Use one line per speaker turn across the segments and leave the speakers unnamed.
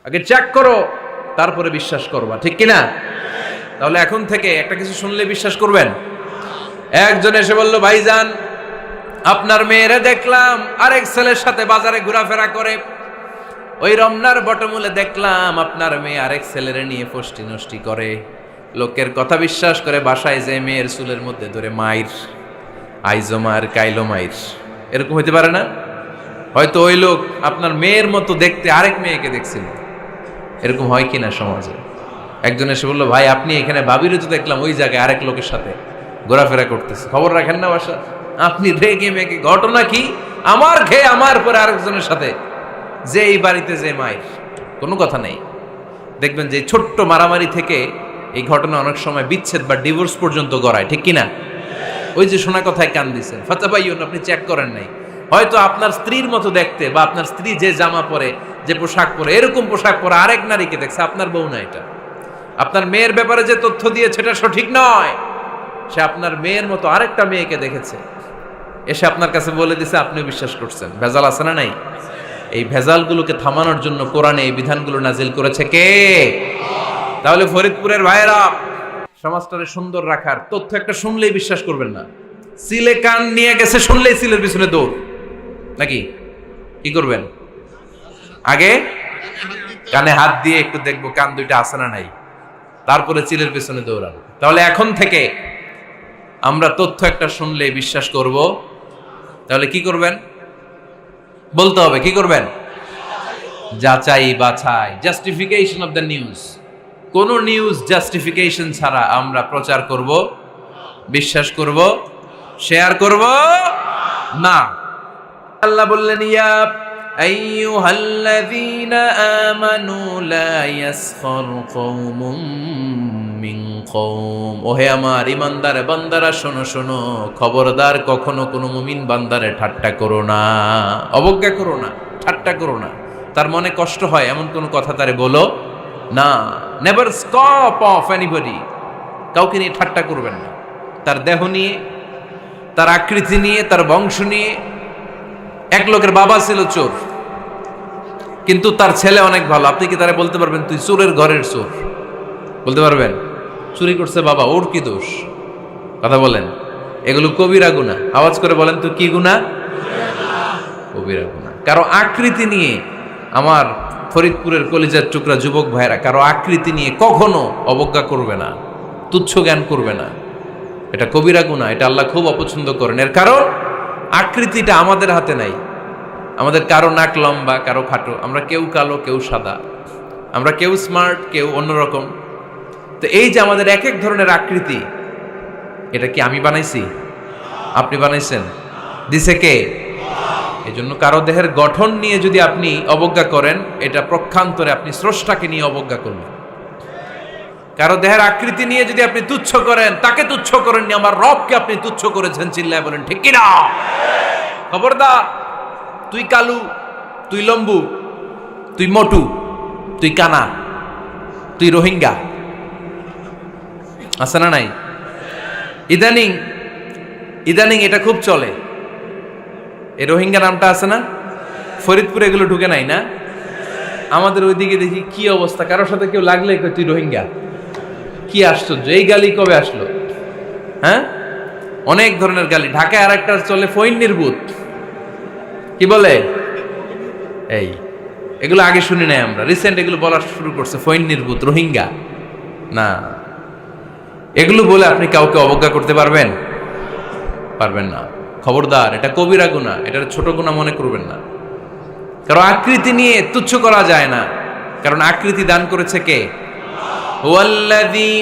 আগে চেক করো, তারপরে বিশ্বাস করবা, ঠিক কিনা? তাহলে এখন থেকে একটা কিছু শুনলে বিশ্বাস করবেন। একজন এসে বলল, ভাইজান আপনার মেয়েরে দেখলাম আরেক ছেলের সাথে বাজারে ঘোরাফেরা করে, ওই রমনার বটমূলে দেখলাম আপনার মেয়ে আরেক ছেলেরে নিয়ে ফষ্টি নষ্টি করে, লোকের কথা বিশ্বাস করে বাসায় যে মেয়ের চুলের মধ্যে ধরে মাইর, আইজো মায়ের কাইলো মাইর। এরকম হইতে পারে না? হয়তো ওই লোক আপনার মেয়ের মতো দেখতে আরেক মেয়েকে দেখছিল। এরকম হয় কিনা সমাজে? একজন এসে বললো, ভাই আপনি এখানে ভাবিরে তো দেখলাম ওই জায়গায় আরেক লোকের সাথে ঘোরাফেরা করতেছে, খবর রাখেন না বাসা? আপনি রেগে মেগে, ঘটনা কি? আমার খেয়ে আমার পরে আরেকজনের সাথে, যে এই বাড়িতে যে মায়ের, কোনো কথা নেই। দেখবেন যে ছোট্ট মারামারি থেকে এই ঘটনা অনেক সময় বিচ্ছেদ বা ডিভোর্স পর্যন্ত গড়ায়, ঠিক কিনা? ওই যে শোনা কথায় কান দিচ্ছেন, ফাতাবাইয়ুন, আপনি চেক করেন নাই। হয়তো আপনার স্ত্রীর মতো দেখতে বা আপনার স্ত্রী যে জামা পরে, যে পোশাক পরে, এরকম পোশাক পরে আরেক নারীকে দেখছে, আপনার বউ না এটা। আপনার মেয়ের ব্যাপারে যে তথ্য দিয়েছে এটা সঠিক নয়, সে আপনার মেয়ের মতো আরেকটা মেয়েকে দেখেছে, এসে আপনার কাছে বলে দিছে, আপনিও বিশ্বাস করছেন। ভেজাল আছে না নাই? এই ভেজালগুলোকে থামানোর জন্য কোরআনে এই বিধানগুলো নাজিল করেছে কে? তাহলে ফরিদপুরের ভাইয়েরা, সমাজটারে সুন্দর রাখার তথ্য একটা শুনলেই বিশ্বাস করবেন না। সিলে কান নিয়ে গেছে শুনলেই সিলের পিছনে দৌড়, নাকি? কি করবেন? আগে কানে হাত দিয়ে একটু দেখবো কান দুইটা আছে না নাই, তারপরে চিলের পিছনে দৌড়ানো। তাহলে এখন থেকে আমরা তথ্য একটা শুনলেই বিশ্বাস করব। তাহলে কি করবেন? বলতে হবে কি করবেন? যাচাই বাছাই, জাস্টিফিকেশন অফ দ্য নিউজ। কোন নিউজ জাস্টিফিকেশন ছাড়া আমরা প্রচার করব, বিশ্বাস করব, শেয়ার করব না। আল্লাহ বললেন, ইয়া আইয়ুহাল্লাযীনা আমানু লা ইয়াসখার কওমুম মিন কওম। ওহে আমার ঈমানদার বান্দারা, শোনো শোনো, খবরদার কখনো কোনো মুমিন বান্দারে ঠাট্টা করো না, অবজ্ঞা করো না, ঠাট্টা করো না। তার মনে কষ্ট হয় এমন কোনো কথা তারে বলো না। নেভার স্কপ অফ এনিবডি, কাউকে নিয়ে ঠাট্টা করবেন না। তার দেহ নিয়ে, তার আকৃতি নিয়ে, তার বংশ নিয়ে। এক লোকের বাবা ছিল চোর, কিন্তু তার ছেলে অনেক ভালো। আপনি কি তারা বলতে পারবেন তুই চোরের ঘরের চোর? বলতে পারবেন? চুরি করছে বাবা, ওর কি দোষ? কথা বলেন। এগুলো কবিরা গুনাহ। আওয়াজ করে বলেন তো, কি গুনাহ? কবিরা গুনাহ। কারো আকৃতি নিয়ে, আমার ফরিদপুরের কলিজার টুকরা যুবক ভাইরা, কারো আকৃতি নিয়ে কখনো অবজ্ঞা করবে না, তুচ্ছ জ্ঞান করবে না। এটা কবিরা গুনাহ, এটা আল্লাহ খুব অপছন্দ করেন। এর কারণ আকৃতিটা আমাদের হাতে নাই। আমাদের কারো নাক লম্বা, কারো খাটো, আমরা কেউ কালো, কেউ সাদা, আমরা কেউ স্মার্ট, কেউ অন্যরকম। তো এই যে আমাদের এক এক ধরনের আকৃতি, এটা কি আমি বানাইছি? আপনি বানাইছেন? দিছে কে? এই জন্য কারো দেহের গঠন নিয়ে যদি আপনি অবজ্ঞা করেন, এটা প্রক্ষান্তরে আপনি স্রষ্টাকে নিয়ে অবজ্ঞা করবেন। কারো দেহের আকৃতি নিয়ে যদি আপনি তুচ্ছ করেন, তাকে তুচ্ছ করেননি, আমার রবকে আপনি তুচ্ছ করেছেন। চিল্লায় বলেন ঠিক কিনা? খবরদার, তুই কালু, তুই লম্বু, তুই মোটু, তুই কানা, তুই রোহিঙ্গা, আছে না নাই? ইদানিং ইদানিং এটা খুব চলে। এই রোহিঙ্গা নামটা আছে না? ফরিদপুরে এগুলো ঢুকে নাই না? আমাদের ওইদিকে দেখি কি অবস্থা, কারোর সাথে কেউ লাগলে তুই রোহিঙ্গা। কি আশ্চর্য, এই গালি কবে আসলো? হ্যাঁ, অনেক ধরনের গালি। ঢাকায় আর একটা চলে ফইন্নির ভূত, কি বলে? এই এগুলো আগে শুনি নাই আমরা, রিসেন্ট এগুলো বলা শুরু করছে, ফইন্নির ভূত, রোহিঙ্গা। না, এগুলো বলে আপনি কাউকে অবজ্ঞা করতে পারবেন? পারবেন না। খবরদার, এটা কবিরা গুনাহ, এটা ছোট গুনাহ মনে করবেন না। কারণ আকৃতি নিয়ে তুচ্ছ করা যায় না, কারণ আকৃতি দান করেছে কে? হুয়াল্লাযী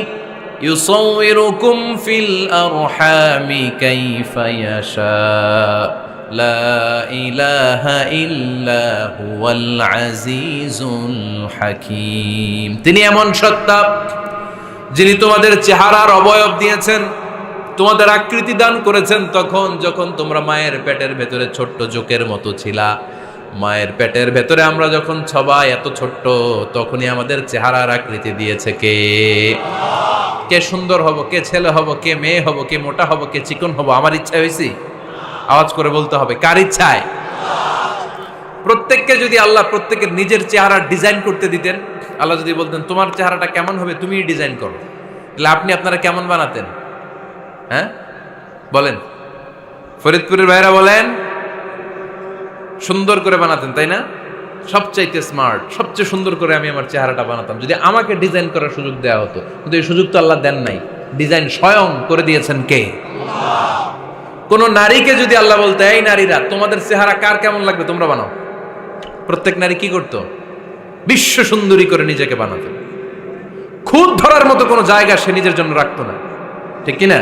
ইউসাউইরুকুম ফিল আরহামি কাইফা ইয়াশা, লা ইলাহা ইল্লা হুয়াল আজিজুল হাকীম। তিনি এমন সত্তা যিনি তোমাদের চেহারার অবয়ব দিয়েছেন, তোমাদের আকৃতি দান করেছেন তখন যখন তোমরা মায়ের পেটের ভেতরে ছোট্ট জোকের মতো ছিলা। মায়ের পেটের ভেতরে আমরা যখন সবাই এত ছোট্ট, তখনই আমাদের চেহারার আকৃতি দিয়েছে কে? কে সুন্দর হব, কে ছেলে হব, কে মেয়ে হব, কে মোটা হব, কে চিকন হব, আমার ইচ্ছা হয়েছি? আওয়াজ করে বলতে হবে, কার ইচ্ছায়? প্রত্যেককে যদি আল্লাহ প্রত্যেকের নিজের চেহারা ডিজাইন করতে দিতেন, আল্লাহ যদি বলতেন তোমার চেহারাটা কেমন হবে তুমিই ডিজাইন করো, তাহলে আপনি আপনারা কেমন বানাতেন? হ্যাঁ বলেন, ফরিদপুরের ভাইরা বলেন, সুন্দর করে বানাতেন তাই না? সবচাইতে স্মার্ট, সবচেয়ে সুন্দর করে আমি আমার চেহারাটা বানাতাম যদি আমাকে ডিজাইন করার সুযোগ দেওয়া হতো। কিন্তু এই সুযোগ তো আল্লাহ দেন নাই। ডিজাইন স্বয়ং করে দিয়েছেন কে? কোন নারীকে যদি আল্লাহ বলতে এই নারীরা তোমাদের চেহারা কার কেমন লাগবে তোমরা বানাও, প্রত্যেক নারী কি করতো? বিশ্ব সুন্দরী করে নিজেকে বানাতো। খুদ ধরার মতো কোনো জায়গা সে নিজের জন্য রাখতো না, ঠিক কিনা?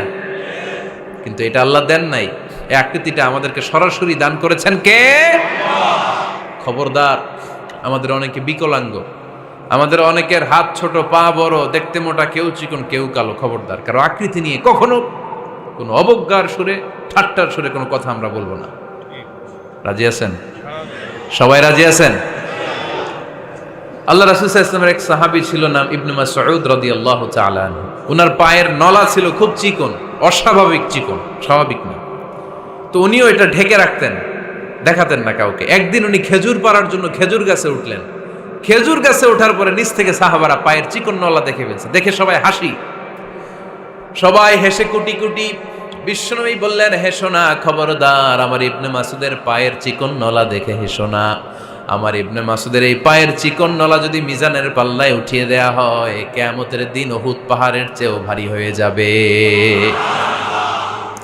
কিন্তু এটা আল্লাহ দেন নাই। এই আকৃতিটা আমাদেরকে সরাসরি দান করেছেন কে? খবরদার, আমাদের অনেকে বিকলাঙ্গ, আমাদের অনেকের হাত ছোট, পা বড়, দেখতে মোটা, কেউ চিকন কেউ কালো। খবরদার, কারো আকৃতি নিয়ে কখনো কোনো অবজ্ঞার সুরে, ঠাট্টার সুরে কোনো কথা আমরা বলবো না। রাজি আছেন? সবাই রাজি আছেন? আল্লাহ রাসূল সাল্লাল্লাহু আলাইহি ওয়াসাল্লামের এক সাহাবী ছিল, নাম ইবনে মাসউদ রাদিয়াল্লাহু তাআলা আনহু। ওনার পায়ের নলা ছিল খুব চিকন, অস্বাভাবিক চিকন, স্বাভাবিক না। তো উনিও এটা ঢেকে রাখতেন, দেখাতেন না কাউকে। একদিন উনি খেজুর পাড়ার জন্য খেজুর গাছে উঠলেন। খেজুর গাছে ওঠার পরে নিচ থেকে সাহাবারা পায়ের চিকন নলা দেখে ফেলছে। দেখে সবাই হাসি, সবাই হেসে কুটি কুটি। বিশ্বনবী বললেন, হেসো না, খবরদার, আমার ইবনে মাসুদের পায়ের চিকন নলা দেখে হেসো না। আমার ইবনে মাসুদের এই পায়ের চিকন নলা যদি মিজানের পাল্লায় উঠিয়ে দেয়া হয়, কিয়ামতের দিন উহুদ পাহাড়ের চেয়েও ভারী হয়ে যাবে।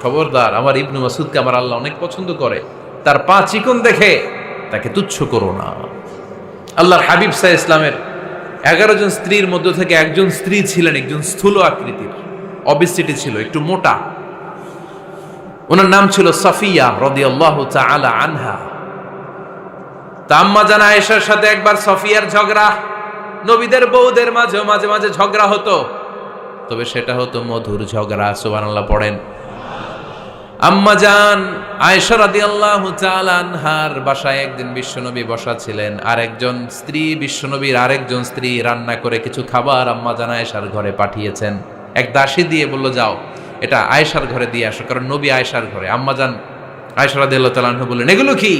খবরদার, আমার ইবনে মাসুদকে আমার আল্লাহ অনেক পছন্দ করে, তার পা চিকন দেখে তাকে তুচ্ছ করো না। আল্লাহর হাবিব সাল্লাল্লাহু আলাইহি ইসলামের 11 জন স্ত্রীর মধ্য থেকে একজন স্ত্রী ছিলেন একজন স্থূল আকৃতির, অবিসিটি ছিল, একটু মোটা। ওনার নাম ছিল সাফিয়া রাদিয়াল্লাহু তাআলা আনহা। আম্মা জান আয়েশার সাথে একবার সাফিয়ার ঝগড়া। নবীদের বউদের মাঝে মাঝে মাঝে ঝগড়া হতো, তবে সেটা হতো মধুর ঝগড়া। সুবহানাল্লাহ পড়েন। আম্মা জান আয়েশা রাদিয়াল্লাহু তাআলা আনহার বাসায় একদিন বিশ্বনবী বসা ছিলেন। আরেকজন স্ত্রী, বিশ্বনবীর আরেকজন স্ত্রী রান্না করে কিছু খাবার আম্মা জান আয়েশার ঘরে পাঠিয়েছেন। এক দাসী দিয়ে বলল, যাও এটা আয়েশার ঘরে দিয়ে আসো, কারণ নবী আয়েশার ঘরে। আম্মা জান আয়েশা রাদিয়াল্লাহু তাআলা আনহা বললেন, এগুলো কি?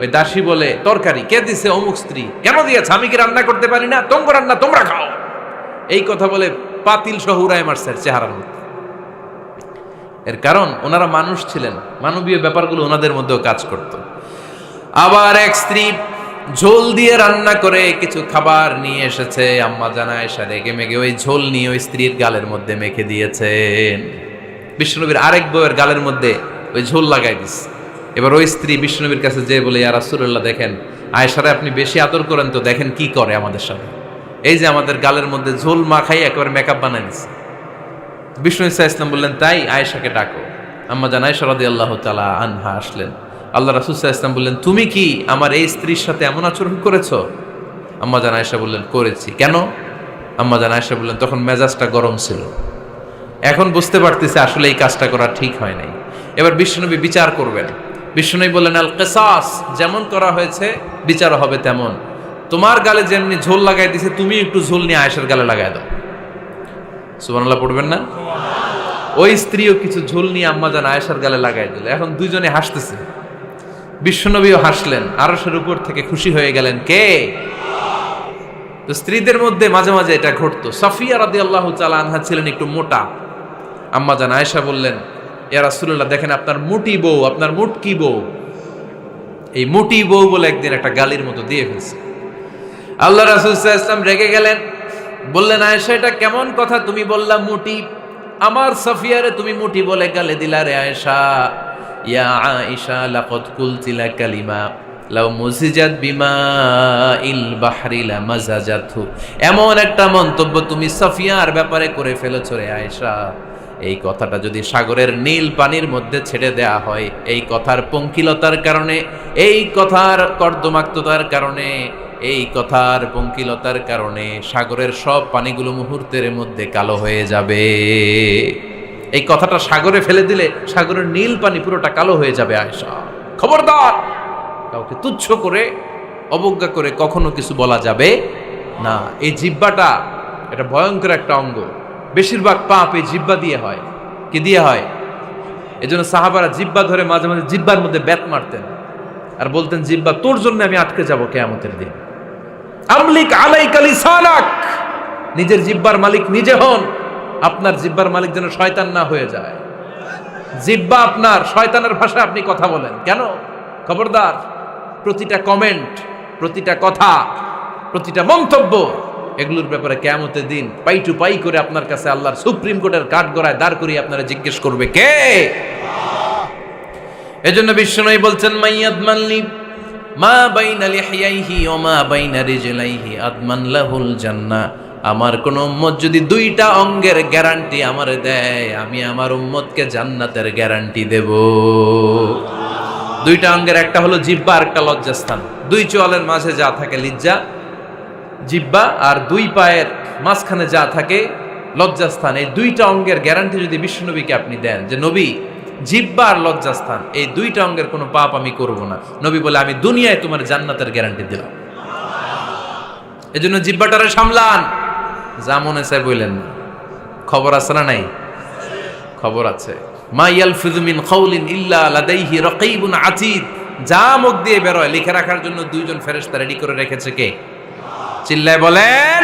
ওই দাসী বলে, তরকারি। কে দিছে? অমুক স্ত্রী। কেন দিয়েছে? আমি কি রান্না করতে পারি না? তোমরা রান্না তোমরা খাও। এই কথা বলে পাতিল সহ উড়ায় মারছে চেহারার মধ্যে। এর কারণ ওনারা মানুষ ছিলেন, মানবীয় ব্যাপারগুলো ওনাদের মধ্যেও কাজ করত। আবার এক স্ত্রী ঝোল দিয়ে রান্না করে কিছু খাবার নিয়ে এসেছে। আম্মা জান আয়েশা রেগে মেগে ওই ঝোল নিয়ে ওই স্ত্রীর গালের মধ্যে মেখে দিয়েছেন। বিশ্বনবীর আরেক বউয়ের গালের মধ্যে ওই ঝোল লাগাই দিচ্ছে। এবার ওই স্ত্রী বিশ্বনবীর কাছে যেয়ে বলে, ইয়া রাসূলুল্লাহ, দেখেন আয়েশারে আপনি বেশি আদর করেন তো, দেখেন কি করে আমাদের সাথে। এই যে আমাদের গালের মধ্যে ঝোল মাখাই একেবারে মেকআপ বানাই দিচ্ছে। বিষ্ণু ইসা ইসলাম বললেন, তাই আয়েশাকে ডাকো। আম্মা জান আয়েশা রাদিয়াল্লাহু তাআলা আনহা আসলেন। আল্লাহ রাসূল সাল্লাল্লাহু আলাইহি ওয়াসাল্লাম বললেন, তুমি কি আমার এই স্ত্রীর সাথে এমন আচরণ করেছো? আম্মা জান আয়েশা বললেন, করেছি। কেন? আম্মা জান আয়েশা বললেন, তখন মেজাজটা গরম ছিল, এখন বুঝতে পারতেছে আসলে এই কাজটা করা ঠিক হয় নাই। এবার বিশ্বনবী বিচার করবেন। বিশ্বনবী বললেন, আল কিসাস, যেমন করা হয়েছে বিচার হবে তেমন। তোমার গালে যেমনি ঝোল লাগাই দিছে, তুমি একটু ঝোল নিয়ে আয়েশার গালে লাগাই দাও। সুবহানাল্লাহ পড়বেন না? ওই স্ত্রীও কিছু ঝোল নিয়ে আম্মা জান আয়েশার গালে লাগাই দিল। এখন দুইজনে হাসতেছে, বিশ্বনবীও হাসলেন, আরশের উপর থেকে খুশি হয়ে গেলেন। কে? তো স্ত্রীদের মধ্যে মাঝে মাঝে এটা ঘটতো। সাফিয়া রাদিয়াল্লাহু তাআলা আনহা ছিলেন একটু মোটা। আম্মা জান আয়েশা বললেন, ইয়া রাসূলুল্লাহ, দেখেন আপনার মুটি বউ, আপনার মুটকি বউ, এই মুটি বউ বলে একদিন একটা গালির মতো দিয়ে ফেলছে। আল্লাহ রাসূল সাল্লাল্লাহু আলাইহি ওয়াসাল্লাম রেগে গেলেন, বললেন, আয়েশা এটা কেমন কথা তুমি বললা মুটি? আমার সাফিয়ারে তুমি মুটি বলে গালে দিলা রে আয়েশা। ইয়া আয়েশা লাকাদ কুলতি লা কালিমা লাউ মুজিজাত বিমা ইল বাহরি লা মাজাজাতহু। এমন একটা মন্তব্য তুমি সাফিয়ার ব্যাপারে করে ফেলেছো রে আয়েশা, এই কথাটা যদি সাগরের নীল পানির মধ্যে ছেড়ে দেয়া হয়, এই কথার পঙ্কিলতার কারণে, এই কথার কর্দমাক্ততার কারণে, এই কথার পঙ্কিলতার কারণে সাগরের সব পানিগুলো মুহূর্তের মধ্যে কালো হয়ে যাবে। এই কথাটা সাগরে ফেলে দিলে সাগরের নীল পানি পুরোটা কালো হয়ে যাবে। আয়েশা, খবরদার, কাউকে তুচ্ছ করে অবজ্ঞা করে কখনো কিছু বলা যাবে না। এই জিহ্বাটা এটা ভয়ঙ্কর একটা অঙ্গ। বেশিরভাগ পাপ এই জিহ্বা দিয়ে হয়। কি দিয়ে হয়? এজন্য সাহাবারা জিহ্বা ধরে মাঝে মাঝে জিহ্বার মধ্যে ব্যাত মারতেন। আর বলতেন জিহ্বা তোর জন্য আমি আটকে যাব কিয়ামতের দিন। আমলিক আলাইকা লিসানাক, নিজের জিহ্বার মালিক নিজে হন। আপনার জিহ্বার মালিক যেন শয়তান না হয়ে যায়। জিহ্বা আপনার, শয়তানের ভাষায় আপনি কথা বলেন কেন? খবরদার, প্রতিটা কমেন্ট, প্রতিটা কথা, প্রতিটা মন্তব্য, এগুলোর ব্যাপারে কিয়ামতের দিন পাই টু পাই করে আপনার কাছে আল্লাহর সুপ্রিম কোর্টের কাঠগড়ায় দাঁড় করিয়ে আপনারা জিজ্ঞেস করবে কে? এজন্য বিশ্বনবী বলছেন মাইয়াদমানলি মা বাইনা লিহিয়াইহি ওয়া মা বাইনা রিজলাইহি আদমান লাহুল জান্নাহ। আমার কোন উম্মত যদি দুইটা অঙ্গের গ্যারান্টি আমারে দেয়, আমি আমার উম্মতকে জান্নাতের গ্যারান্টি দেব। দুইটা অঙ্গের, একটা হলো জিহ্বা আর একটা লজ্জাস্থান। দুই চোয়ালের মাঝে যা থাকে লিজ্জা জিহ্বা, আর দুই পায়ের মাঝখানে যা থাকে লজ্জাস্থান। এই দুইটা অঙ্গের গ্যারান্টি যদি বিশ্বনবীকে আপনি দেন যে নবী জিহ্বা আর লজ্জাস্থান এই দুইটা অঙ্গের কোনো পাপ আমি করব না, নবী বলে আমি দুনিয়ায় তোমার জান্নাতের গ্যারান্টি দিলাম। এজন্য জিহ্বাটারে সামলান, যা মনে চায় বললেন না। খবর আছে না নাই? খবর আছে। মা ইয়ালফিযু মিন কাউলিন ইল্লা লাদাইহি রাকীবুন আতীদ। যা মুখ দিয়ে বের হয় লিখে রাখার জন্য দুইজন ফেরেশতা রেডি করে রেখেছে কে? চিল্লায় বলেন।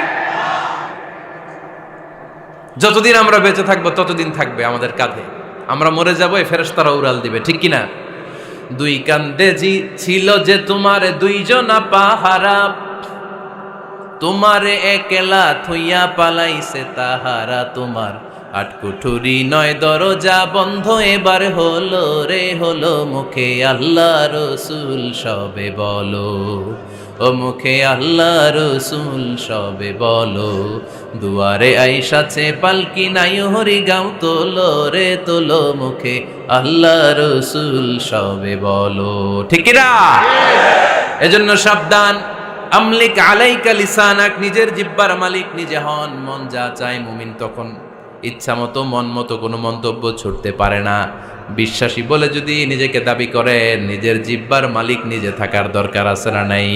যতদিন আমরা বেঁচে থাকবো ততদিন থাকবে আমাদের কাঁধে। আমরা মরে যাবো, এই ফেরেশতারা উড়াল দিবে, ঠিক কিনা? দুই কান্দে জি ছিল যে তোমার দুইজনা পাহারা, তোমারে একলা থইয়া পালাইছে তাহারা। তোমার আটকুঠুরি নয় দরজা বন্ধ এবার হলো রে হলো, মুখে আল্লাহ রসুল সবে বলো, ও মুখে আল্লাহ রসুল সবে বলো। দুয়ারে আইসাছে পালকি নাই হরি গাও তোলো রে তোলো, মুখে আল্লাহ রসুল সবে বলো, ঠিক না? এজন্য সাবধান। আমলিক আলাইকা লিসানাক, নিজের জিহ্বার মালিক নিজে হন। মন যা চায় মুমিন তখন ইচ্ছা মতো মন মতো কোনো মন্তব্য ছুটতে পারে না। বিশ্বাসী বলে যদি নিজেকে দাবি করেন, নিজের জিহ্বার মালিক নিজে থাকার দরকার আছে না নাই?